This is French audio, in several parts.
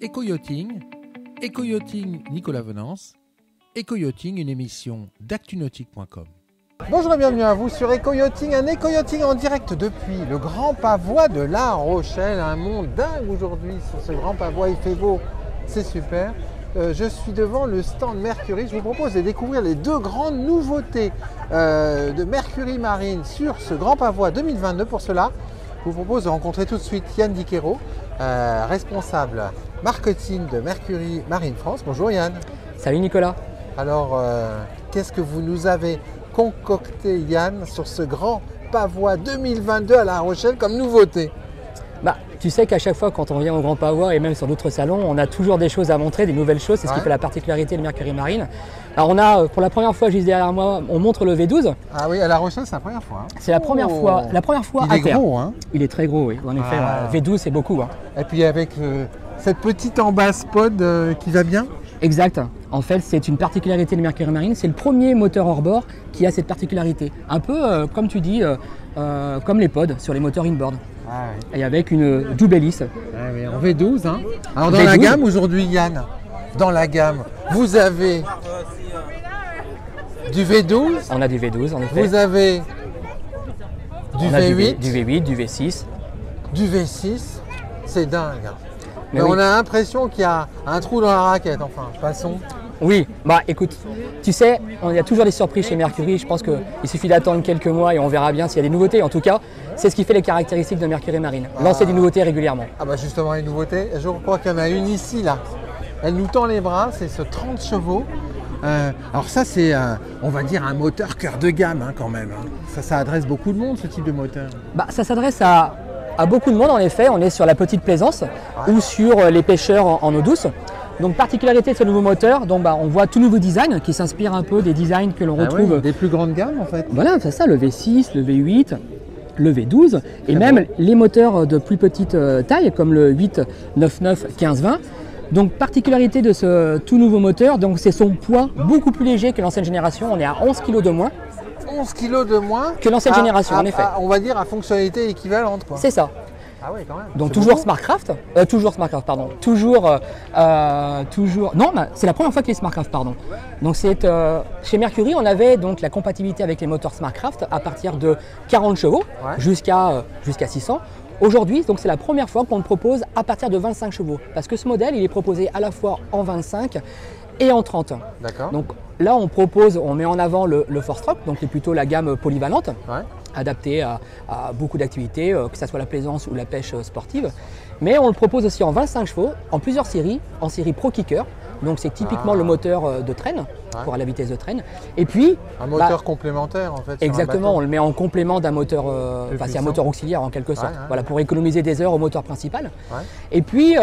Éco-yachting, Éco-yachting Nicolas Venance, Éco-yachting, une émission d'actunautique.com. Bonjour et bienvenue à vous sur Éco-yachting, un Éco-yachting en direct depuis le Grand Pavois de La Rochelle. Un monde dingue aujourd'hui sur ce Grand Pavois, il fait beau, c'est super. Je suis devant le stand Mercury. Je vous propose de découvrir les deux grandes nouveautés de Mercury Marine sur ce Grand Pavois 2022. Pour cela, je vous propose de rencontrer tout de suite Yann Diquero, responsable marketing de Mercury Marine France. Bonjour Yann. Salut Nicolas. Alors, qu'est-ce que vous nous avez concocté Yann sur ce Grand Pavois 2022 à La Rochelle comme nouveauté? Tu sais qu'à chaque fois quand on vient au Grand Pavois et même sur d'autres salons, on a toujours des choses à montrer, des nouvelles choses. C'est ce qui fait la particularité de Mercury Marine. Alors on a, pour la première fois juste derrière moi, on montre le V12. Ah oui, à La Rochelle, c'est la première fois. C'est la première fois à terre. Il est gros, hein? Il est très gros, oui. En effet, V12 c'est beaucoup. Hein. Et puis avec cette petite embase pod qui va bien. Exact. En fait, c'est une particularité de Mercury Marine. C'est le premier moteur hors-bord qui a cette particularité. Un peu, comme tu dis, comme les pods sur les moteurs inboard. Ah oui. Et avec une double hélice. Ah oui, en V12. Hein. Alors dans la gamme aujourd'hui, Yann, dans la gamme, vous avez du V12. On a du V12 en effet. Vous avez du V8. Du V8, du V6. Du V6. C'est dingue. Mais oui. On a l'impression qu'il y a un trou dans la raquette, enfin, passons. Oui, écoute, tu sais, il y a toujours des surprises chez Mercury. Je pense qu'il suffit d'attendre quelques mois et on verra bien s'il y a des nouveautés. En tout cas, c'est ce qui fait les caractéristiques de Mercury Marine. Lancer des nouveautés régulièrement. Ah bah justement, les nouveautés, je crois qu'il y en a une ici, là. Elle nous tend les bras, c'est ce 30 chevaux. Alors ça, c'est, on va dire, un moteur cœur de gamme hein, quand même. Hein. Ça adresse beaucoup de monde, ce type de moteur. Ça s'adresse à beaucoup de monde, en effet. On est sur la petite plaisance ou sur les pêcheurs en eau douce. Donc particularité de ce nouveau moteur, donc on voit tout nouveau design qui s'inspire un peu des designs que l'on retrouve. Oui, des plus grandes gammes en fait. Voilà, c'est ça, le V6, le V8, le V12 et même les moteurs de plus petite taille comme le 899 1520. Donc particularité de ce tout nouveau moteur, donc c'est son poids beaucoup plus léger que l'ancienne génération, on est à 11 kg de moins. 11 kg de moins que l'ancienne génération en effet. On va dire à fonctionnalité équivalente. C'est ça. Ah oui, quand même. Donc toujours Smartcraft, non, c'est la première fois qu'il est Smartcraft, pardon. Donc c'est chez Mercury, on avait donc la compatibilité avec les moteurs Smartcraft à partir de 40 chevaux jusqu'à 600. Aujourd'hui, donc c'est la première fois qu'on le propose à partir de 25 chevaux, parce que ce modèle, il est proposé à la fois en 25 et en 30. D'accord. Donc là, on met en avant le Force Truck, donc c'est plutôt la gamme polyvalente. Adapté à beaucoup d'activités, que ce soit la plaisance ou la pêche sportive. Mais on le propose aussi en 25 chevaux, en plusieurs séries, en série Pro Kicker. Donc c'est typiquement le moteur de traîne, pour la vitesse de traîne. Et puis un moteur complémentaire en fait. Exactement, on le met en complément d'un moteur, c'est un moteur auxiliaire en quelque sorte, voilà, pour économiser des heures au moteur principal. Et puis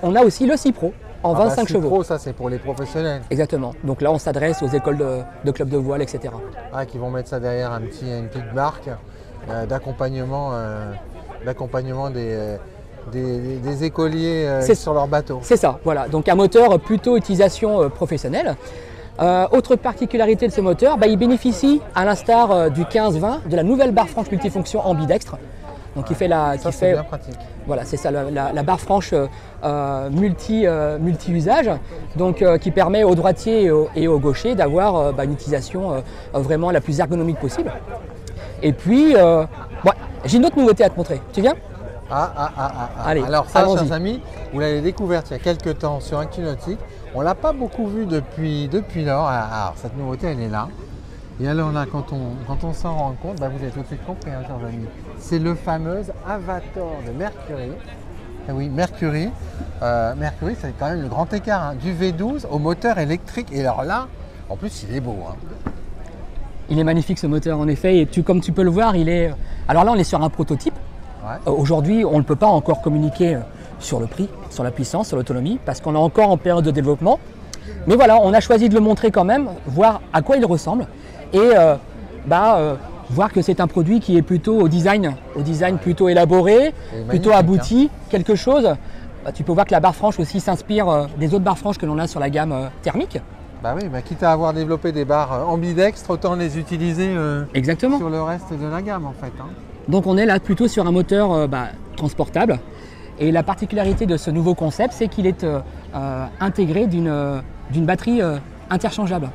on a aussi le Cipro. En 25 chevaux. Pro, ça c'est pour les professionnels. Exactement. Donc là, on s'adresse aux écoles de clubs de voile, etc. Qui vont mettre ça derrière une petite marque d'accompagnement des écoliers sur leur bateau. C'est ça, voilà. Donc un moteur plutôt utilisation professionnelle. Autre particularité de ce moteur, il bénéficie, à l'instar du 15-20, de la nouvelle barre franche multifonction ambidextre. Donc c'est bien pratique. Voilà, c'est ça, la barre franche multi-usage, donc qui permet aux droitiers et aux gauchers d'avoir une utilisation vraiment la plus ergonomique possible. Et puis, j'ai une autre nouveauté à te montrer. Tu viens ? Allez, alors ça, chers amis, vous l'avez découverte il y a quelques temps sur ActuNautique. On ne l'a pas beaucoup vu depuis lors. Alors cette nouveauté, elle est là. Et alors là, quand on s'en rend compte, vous avez tout de suite compris, hein, chers amis. C'est le fameux Avator de Mercury. Et oui, Mercury, c'est quand même le grand écart hein, du V12 au moteur électrique. Et alors là, en plus, il est beau. Hein. Il est magnifique ce moteur, en effet. Et comme tu peux le voir, il est. Alors là, on est sur un prototype. Aujourd'hui, on ne peut pas encore communiquer sur le prix, sur la puissance, sur l'autonomie, parce qu'on est encore en période de développement. Mais voilà, on a choisi de le montrer quand même, voir à quoi il ressemble. Et voir que c'est un produit qui est plutôt au design plutôt élaboré, plutôt abouti, quelque chose. Tu peux voir que la barre franche aussi s'inspire des autres barres franches que l'on a sur la gamme thermique. Quitte à avoir développé des barres ambidextres, autant les utiliser sur le reste de la gamme en fait. Hein. Donc on est là plutôt sur un moteur transportable Et la particularité de ce nouveau concept, c'est qu'il est intégré d'une batterie interchangeable.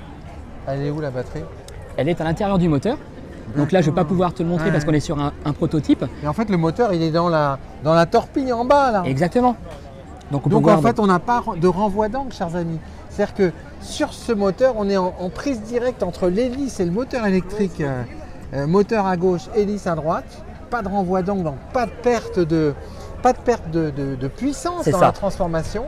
Elle est où la batterie? Elle est à l'intérieur du moteur. Donc là, je ne vais pas pouvoir te le montrer parce qu'on est sur un prototype. Et en fait, le moteur, il est dans la torpille en bas, là. Exactement. Donc en fait, on n'a pas de renvoi d'angle, chers amis. C'est-à-dire que sur ce moteur, on est en prise directe entre l'hélice et le moteur électrique. Moteur à gauche, hélice à droite. Pas de renvoi d'angle, donc pas de perte de puissance dans la transformation.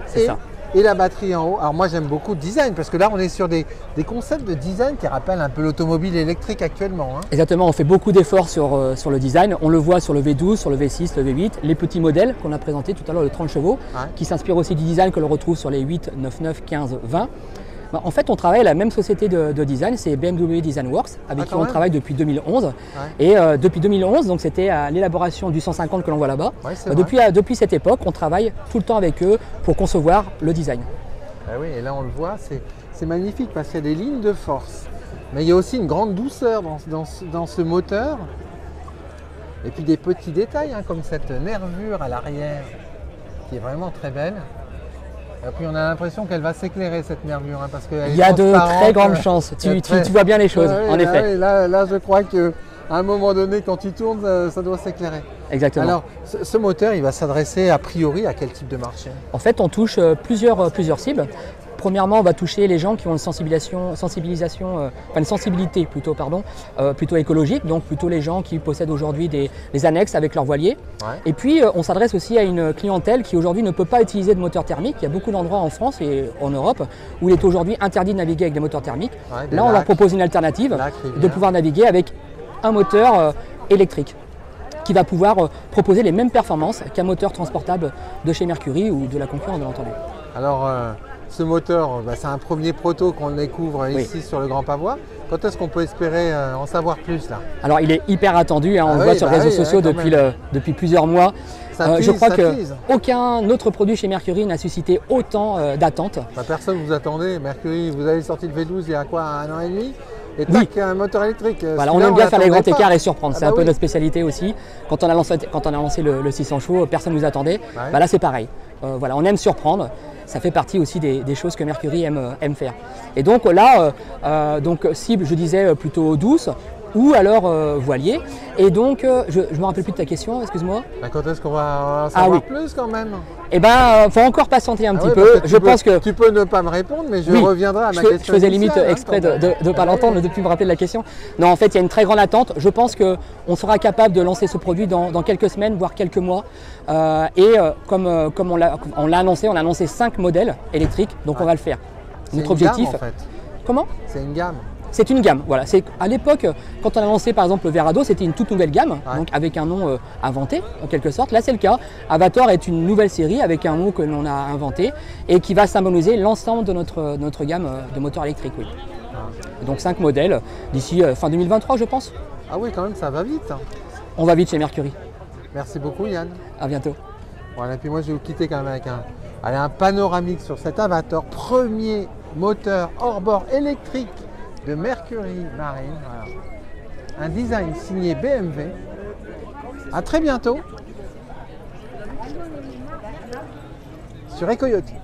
Et la batterie en haut. Alors moi j'aime beaucoup le design parce que là on est sur des concepts de design qui rappellent un peu l'automobile électrique actuellement. Hein. Exactement, on fait beaucoup d'efforts sur le design. On le voit sur le V12, sur le V6, le V8, les petits modèles qu'on a présentés tout à l'heure, le 30 chevaux, qui s'inspirent aussi du design que l'on retrouve sur les 8, 9, 9, 15, 20. En fait, on travaille à la même société de design, c'est BMW Design Works, avec qui on travaille depuis 2011. Et depuis 2011, donc c'était à l'élaboration du 150 que l'on voit là-bas. Depuis cette époque, on travaille tout le temps avec eux pour concevoir le design. Ah oui, et là on le voit, c'est magnifique parce qu'il y a des lignes de force. Mais il y a aussi une grande douceur dans ce moteur. Et puis des petits détails, hein, comme cette nervure à l'arrière, qui est vraiment très belle. Et puis on a l'impression qu'elle va s'éclairer cette nervure hein, parce qu'elle il y a de très grandes chances, tu vois bien les choses en effet. Là je crois qu'à un moment donné quand il tourne ça doit s'éclairer. Exactement. Alors ce moteur il va s'adresser a priori à quel type de marché? En fait on touche plusieurs cibles. Premièrement, on va toucher les gens qui ont une sensibilité plutôt écologique, donc plutôt les gens qui possèdent aujourd'hui des annexes avec leur voilier. Et puis, on s'adresse aussi à une clientèle qui aujourd'hui ne peut pas utiliser de moteur thermique. Il y a beaucoup d'endroits en France et en Europe où il est aujourd'hui interdit de naviguer avec des moteurs thermiques. Là, on leur propose une alternative de pouvoir naviguer avec un moteur électrique qui va pouvoir proposer les mêmes performances qu'un moteur transportable de chez Mercury ou de la concurrence, bien entendu. Alors, ce moteur, c'est un premier proto qu'on découvre ici sur le Grand Pavois. Quand est-ce qu'on peut espérer en savoir plus là? Alors il est hyper attendu, hein, on le voit sur les réseaux sociaux depuis plusieurs mois. Je crois qu'aucun autre produit chez Mercury n'a suscité autant d'attentes. Personne ne vous attendait. Mercury, vous avez sorti le V12 il y a quoi, 1 an et demi? Et tac, un moteur électrique. Voilà, on aime bien faire les grands écarts et surprendre, c'est un peu notre spécialité aussi. Quand on a lancé le 600 chevaux, personne ne nous attendait. Là c'est pareil. Voilà, on aime surprendre. Ça fait partie aussi des choses que Mercury aime faire. Et donc là, cible, je disais, plutôt douce ou alors voilier. Et donc, je ne me rappelle plus de ta question, excuse-moi. Quand est-ce qu'on va en savoir plus quand même? Eh bien, il faut encore patienter un petit peu. Je pense que tu peux ne pas me répondre, mais je reviendrai à ma question. Je faisais limite exprès de ne pas l'entendre, de ne plus me rappeler de la question. Non, en fait, il y a une très grande attente. Je pense qu'on sera capable de lancer ce produit dans quelques semaines, voire quelques mois. Comme on l'a annoncé, on a annoncé 5 modèles électriques, donc on va le faire. Notre objectif. Gamme, en fait. Comment? C'est une gamme. C'est une gamme, voilà. À l'époque, quand on a lancé par exemple le Verado, c'était une toute nouvelle gamme, donc avec un nom inventé en quelque sorte. Là c'est le cas. Avator est une nouvelle série avec un mot que l'on a inventé et qui va symboliser l'ensemble de notre gamme de moteurs électriques. Oui. Donc 5 modèles d'ici fin 2023 je pense. Ah oui quand même ça va vite. On va vite chez Mercury. Merci beaucoup Yann. À bientôt. Voilà, et puis moi je vais vous quitter quand même avec un panoramique sur cet Avator, premier moteur hors-bord électrique de Mercury Marine. Voilà. Un design signé BMW. À très bientôt sur EcoYachting.